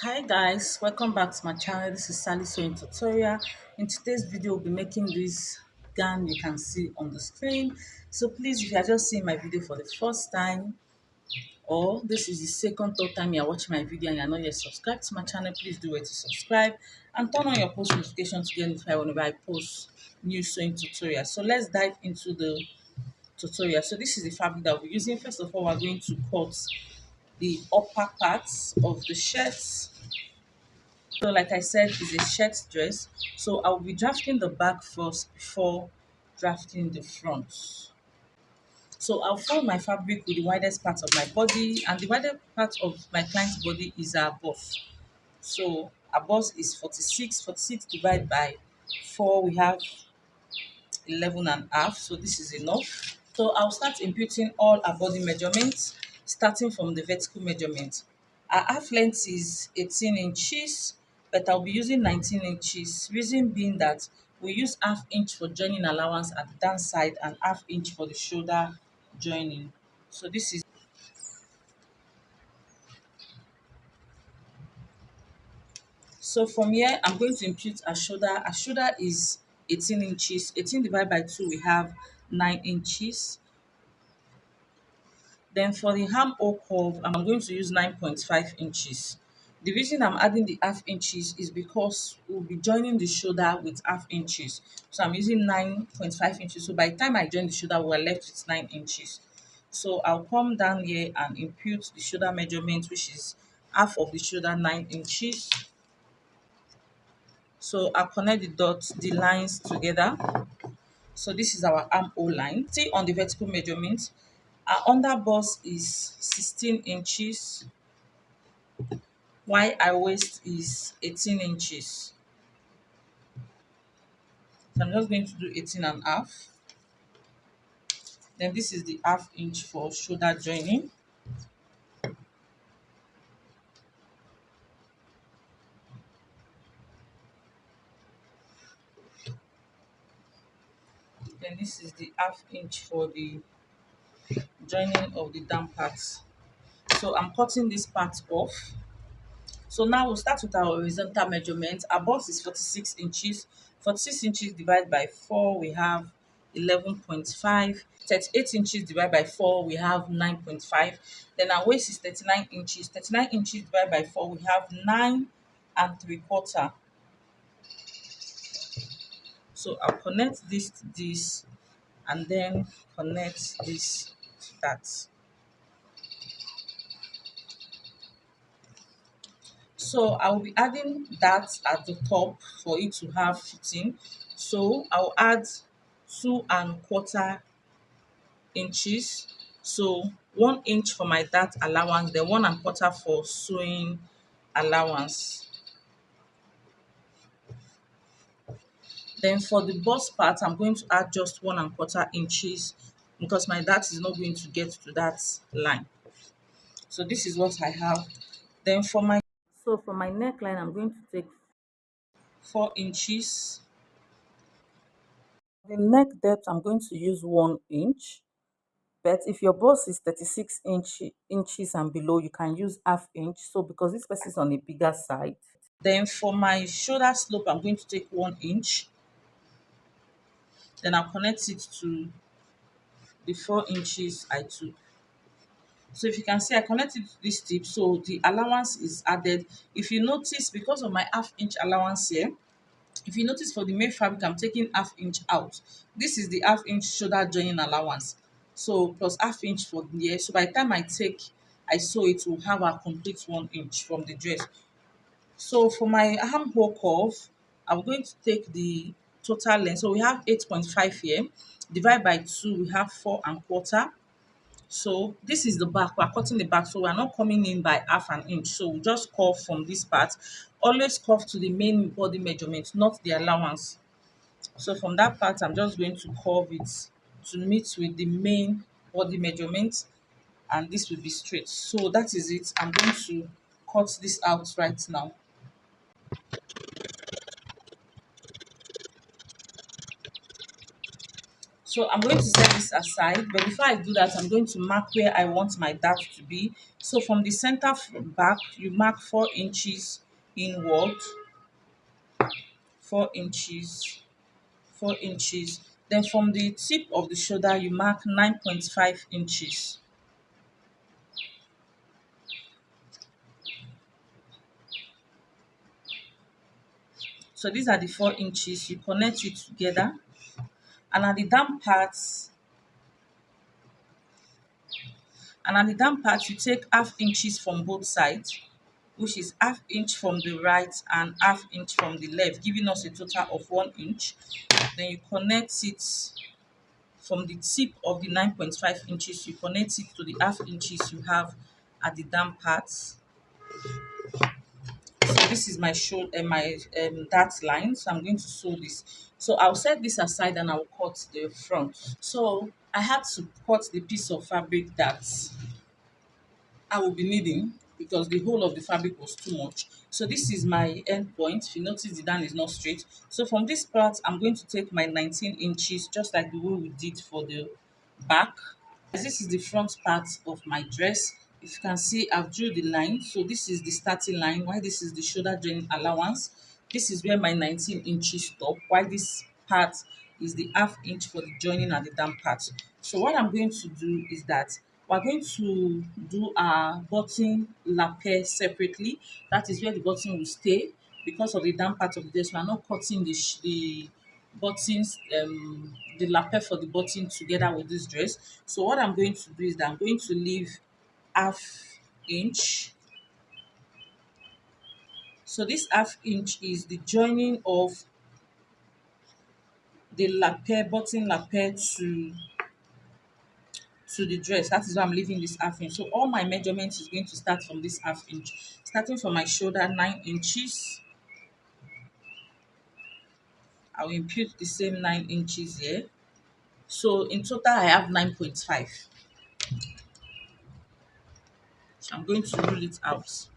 Hi guys, welcome back to my channel. This is Sally Sewing Tutorial. In today's video, we'll be making this gown you can see on the screen. So please, if you are just seeing my video for the first time, or this is the second, third time you are watching my video and you're not yet subscribed to my channel, please do it to subscribe and turn on your post notifications to get notified whenever I post new sewing tutorials. So let's dive into the tutorial. So this is the fabric that we're using. First of all, we're going to cut the upper parts of the shirts. So like I said, it's a shirt dress. So I'll be drafting the back first before drafting the front. So I'll fold my fabric with the widest part of my body, and the widest part of my client's body is our bust. So our bust is 46. 46 divided by 4, we have 11 and a half. So this is enough. So I'll start imputing all our body measurements, starting from the vertical measurement. Our half length is 18 inches, but I'll be using 19 inches. Reason being that we use half inch for joining allowance at the down side and half inch for the shoulder joining. So this is so from here I'm going to impute a shoulder. A shoulder is 18 inches. 18 divided by 2, we have 9 inches. Then for the armhole curve, I'm going to use 9.5 inches. The reason I'm adding the half inches is because we'll be joining the shoulder with half inches. So I'm using 9.5 inches. So by the time I join the shoulder, we're left with 9 inches. So I'll come down here and impute the shoulder measurement, which is half of the shoulder, 9 inches. So I'll connect the dots, the lines together. So this is our armhole line. See on the vertical measurement, our under bust is 16 inches, while our waist is 18 inches. So I'm just going to do 18 and a half. Then this is the half inch for shoulder joining. Then this is the half inch for the joining of the down parts. So I'm cutting this part off. So now we'll start with our horizontal measurement. Our bust is 46 inches. 46 inches divided by 4, we have 11.5. 38 inches divided by 4, we have 9.5. Then our waist is 39 inches. 39 inches divided by 4, we have 9 and 3 quarter. So I'll connect this to this and then connect this to that. So I will be adding that at the top for it to have fitting. So I'll add 2.25 inches. So 1 inch for my dart allowance, then 1.25 for sewing allowance. Then for the bust part, I'm going to add just 1.25 inches because my dart is not going to get to that line. So this is what I have. Then for my neckline, I'm going to take 4 inches. The neck depth, I'm going to use 1 inch. But if your bust is 36 inches and below, you can use half inch. So because this person is on a bigger side. Then for my shoulder slope, I'm going to take 1 inch. Then I'll connect it to the 4 inches I took. So if you can see, I connected to this tip, so the allowance is added. If you notice, because of my half inch allowance here, if you notice for the main fabric, I'm taking half inch out. This is the half inch shoulder joining allowance. So plus half inch for here. So by the time I sew it, will have a complete 1 inch from the dress. So for my armhole curve, I'm going to take the total length. So we have 8.5 here. Divide by 2, we have 4.25. So this is the back. We're cutting the back, so we're not coming in by half an inch. So we just curve from this part. Always curve to the main body measurement, not the allowance. So from that part, I'm just going to curve it to meet with the main body measurement, and this will be straight. So that is it. I'm going to cut this out right now. So I'm going to set this aside, but before I do that, I'm going to mark where I want my dart to be. So from the center back, you mark 4 inches inward, 4 inches, 4 inches. Then from the tip of the shoulder, you mark 9.5 inches. So these are the 4 inches. You connect it together, and at the down parts, you take half inches from both sides, which is half inch from the right and half inch from the left, giving us a total of 1 inch. Then you connect it from the tip of the 9.5 inches, you connect it to the half inches you have at the down parts. So this is my dart line. So I'm going to sew this. So I'll set this aside and I'll cut the front. So I had to cut the piece of fabric that I will be needing because the whole of the fabric was too much. So this is my end point. If you notice, the down is not straight. So from this part, I'm going to take my 19 inches, just like the way we did for the back. This is the front part of my dress. If you can see, I've drew the line. So this is the starting line, while this is the shoulder joint allowance. This is where my 19 inches stop, while this part is the half inch for the joining and the down part. So what I'm going to do is that we're going to do our button lapel separately. That is where the button will stay because of the down part of the dress. We are not cutting the buttons, the lapel for the button together with this dress. So what I'm going to do is that I'm going to leave half inch. So this half inch is the joining of the lapel, button lapel to the dress. That is why I'm leaving this half inch. So all my measurements is going to start from this half inch. Starting from my shoulder, 9 inches. I will impute the same 9 inches here. So in total, I have 9.5. So I'm going to rule it out.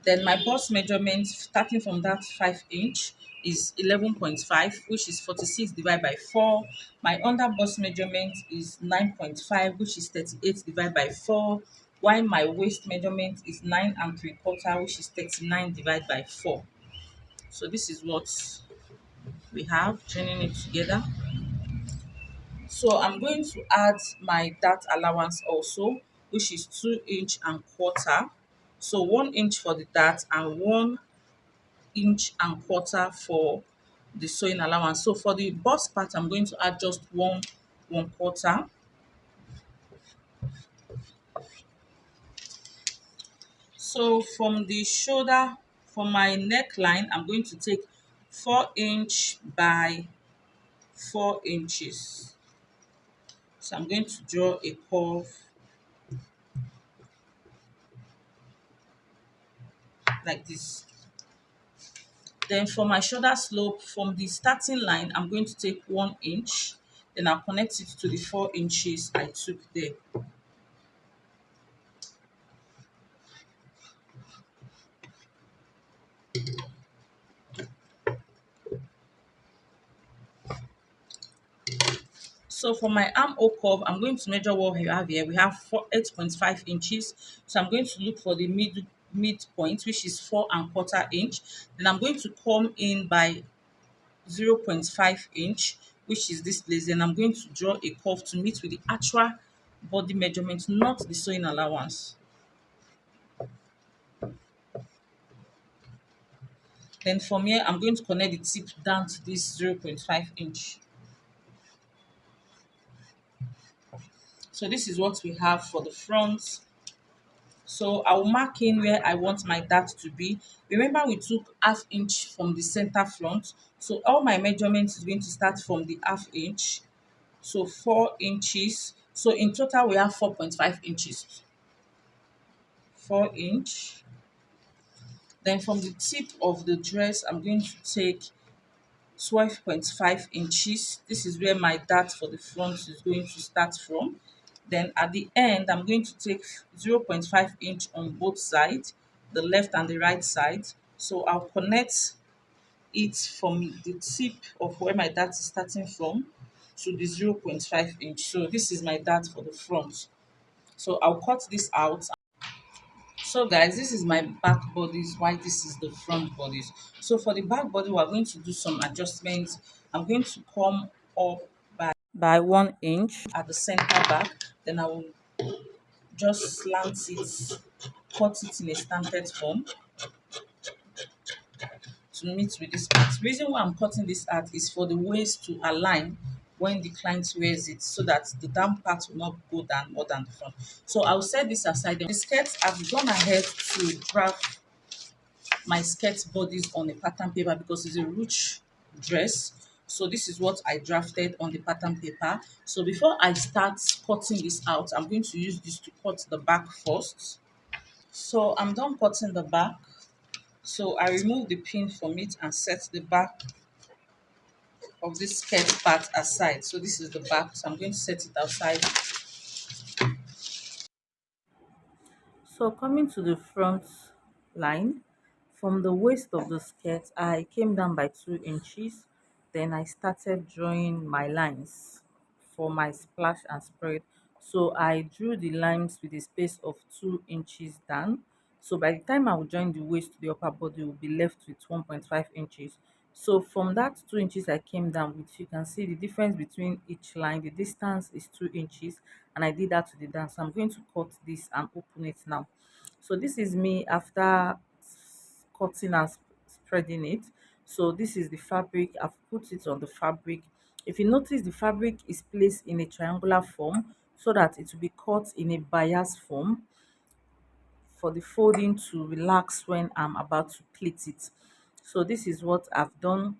Then my bust measurement starting from that 5 inch is 11.5, which is 46 divided by 4. My under bust measurement is 9.5, which is 38 divided by 4. While my waist measurement is 9 3/4, which is 39 divided by 4. So this is what we have, joining it together. So I'm going to add my dart allowance also, which is 2 1/4. So 1 inch for the dart and 1 1/4 for the sewing allowance. So for the bust part, I'm going to add just 1 1/4. So from the shoulder, for my neckline, I'm going to take 4 inch by 4 inches. So I'm going to draw a curve like this. Then for my shoulder slope, from the starting line, I'm going to take 1 inch. Then I'll connect it to the 4 inches I took there. So for my armhole curve, I'm going to measure what we have here. We have 8.5 inches. So I'm going to look for the midpoint, which is 4 1/4 inch. Then I'm going to come in by 0.5 inch, which is this place. Then I'm going to draw a curve to meet with the actual body measurement, not the sewing allowance. Then from here, I'm going to connect the tip down to this 0.5 inch. So this is what we have for the front. So I'll mark in where I want my dart to be. Remember, we took half inch from the center front. So all my measurements is going to start from the half inch. So 4 inches. So in total, we have 4.5 inches. 4 inch. Then from the tip of the dress, I'm going to take 12.5 inches. This is where my dart for the front is going to start from. Then at the end, I'm going to take 0.5 inch on both sides, the left and the right side. So I'll connect it from the tip of where my dart is starting from to the 0.5 inch. So this is my dart for the front. So I'll cut this out. So guys, this is my back bodies, why this is the front bodies. So for the back body, we're going to do some adjustments. I'm going to come up by 1 inch at the center back. Then I will just slant it, cut it in a standard form to meet with this part. The reason why I'm cutting this out is for the waist to align when the client wears it, so that the down part will not go down more than the front. So I'll set this aside. The skirt, I've gone ahead to draft my skirt bodies on a pattern paper because it's a ruched dress. So this is what I drafted on the pattern paper. So before I start cutting this out, I'm going to use this to cut the back first. So I'm done cutting the back. So I remove the pin from it and set the back of this skirt part aside. So this is the back. So I'm going to set it outside. So coming to the front line, from the waist of the skirt, I came down by 2 inches. Then I started drawing my lines for my splash and spread. So I drew the lines with a space of 2 inches down. So by the time I will join the waist to the upper body, will be left with 1.5 inches. So from that 2 inches I came down with, you can see the difference between each line. The distance is 2 inches, and I did that to the down. So I'm going to cut this and open it now. So this is me after cutting and spreading it. So this is the fabric. I've put it on the fabric. If you notice, the fabric is placed in a triangular form so that it will be cut in a bias form for the folding to relax when I'm about to pleat it. So this is what I've done.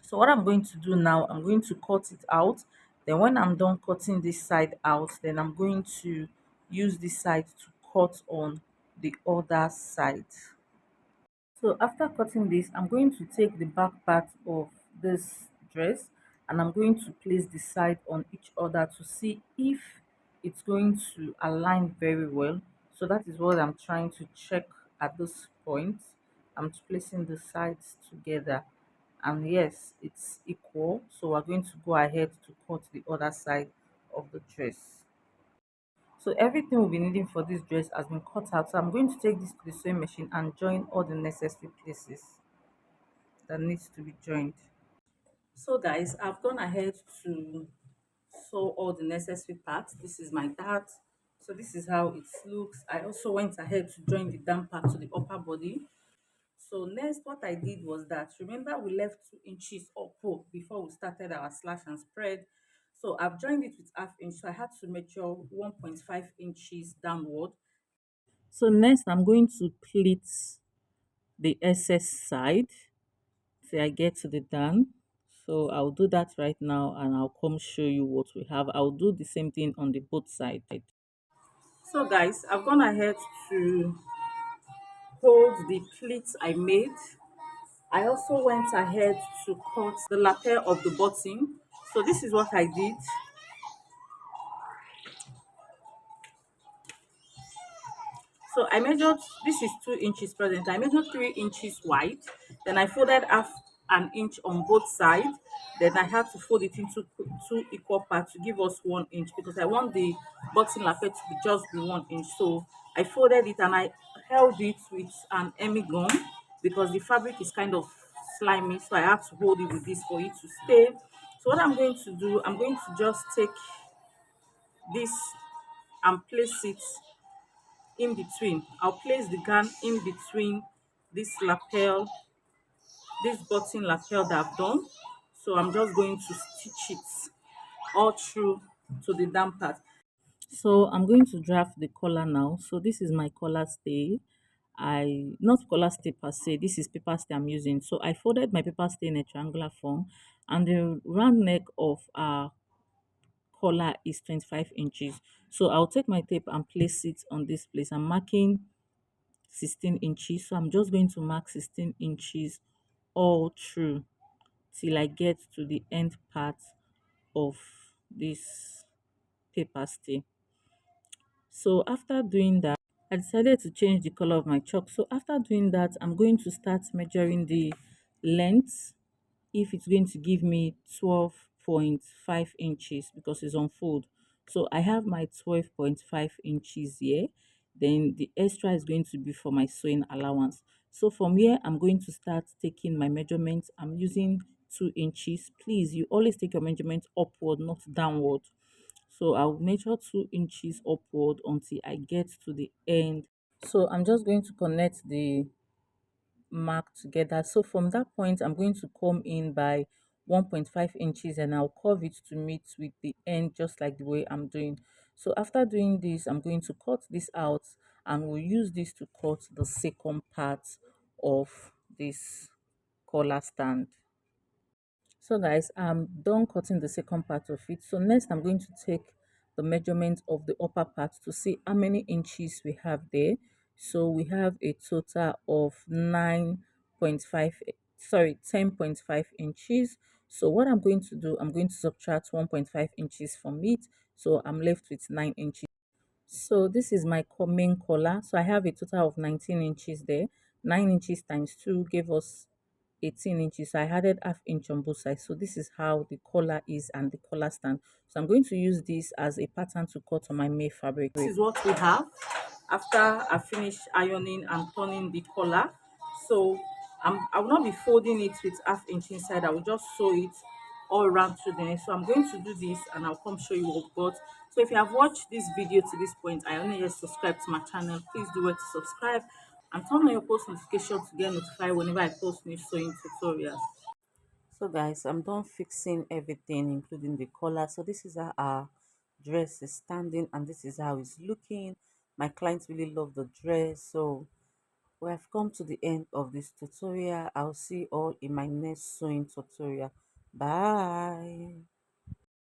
So what I'm going to do now, I'm going to cut it out. Then when I'm done cutting this side out, then I'm going to use this side to cut on the other side. So after cutting this, I'm going to take the back part of this dress and I'm going to place the side on each other to see if it's going to align very well. So that is what I'm trying to check at this point. I'm placing the sides together, and yes, it's equal. So we're going to go ahead to cut the other side of the dress. So everything we'll be needing for this dress has been cut out. So I'm going to take this to the sewing machine and join all the necessary places that needs to be joined. So guys, I've gone ahead to sew all the necessary parts. This is my dart. So this is how it looks. I also went ahead to join the down part to the upper body. So next what I did was that, remember we left 2 inches up before we started our slash and spread. So I've joined it with half inch. So I had to measure 1.5 inches downward. So next I'm going to pleat the excess side till I get to the done. So I'll do that right now and I'll come show you what we have. I'll do the same thing on the both side. So guys, I've gone ahead to hold the pleats I made. I also went ahead to cut the lapel of the button. So this is what I did. So I measured, this is 2 inches present. I measured 3 inches wide. Then I folded half an inch on both sides. Then I had to fold it into two equal parts to give us 1 inch because I want the button lapel to be just be 1 inch. So I folded it and I held it with an hemi gum because the fabric is kind of slimy. So I have to hold it with this for it to stay. So what I'm going to do, I'm going to just take this and place it in between. I'll place the gun in between this lapel, this button lapel that I've done. So I'm just going to stitch it all through to the down part. So I'm going to draft the collar now. So this is my collar stay. I not collar stay per se, this is paper stay I'm using. So I folded my paper stay in a triangular form, and the round neck of our collar is 25 inches. So I'll take my tape and place it on this place. I'm marking 16 inches, so I'm just going to mark 16 inches all through till I get to the end part of this paper stay. So after doing that, I decided to change the color of my chalk. So after doing that, I'm going to start measuring the length if it's going to give me 12.5 inches because it's on fold. So I have my 12.5 inches here. Then the extra is going to be for my sewing allowance. So from here, I'm going to start taking my measurements. I'm using 2 inches. Please, you always take your measurement upward, not downward. So I'll measure 2 inches upward until I get to the end. So I'm just going to connect the mark together. So from that point, I'm going to come in by 1.5 inches and I'll curve it to meet with the end just like the way I'm doing. So after doing this, I'm going to cut this out and we'll use this to cut the second part of this collar stand. So guys, I'm done cutting the second part of it. So next I'm going to take the measurement of the upper part to see how many inches we have there. So we have a total of 9.5, sorry, 10.5 inches. So what I'm going to do, I'm going to subtract 1.5 inches from it. So I'm left with 9 inches. So this is my main collar. So I have a total of 19 inches there. 9 inches times 2 gave us 18 inches. So I added half inch on both sides. So this is how the collar is and the collar stand. So I'm going to use this as a pattern to cut on my May fabric. This is what we have after I finish ironing and turning the collar. So I will not be folding it with half inch inside. I will just sew it all around to the neck. So I'm going to do this and I'll come show you what we've got. So if you have watched this video to this point, I only just subscribe to my channel. Please do it to subscribe and turn on your post notification to get notified whenever I post new sewing tutorials. So guys, I'm done fixing everything including the collar. So this is how our dress is standing and this is how it's looking. My clients really love the dress. So we have come to the end of this tutorial. I'll see you all in my next sewing tutorial. Bye.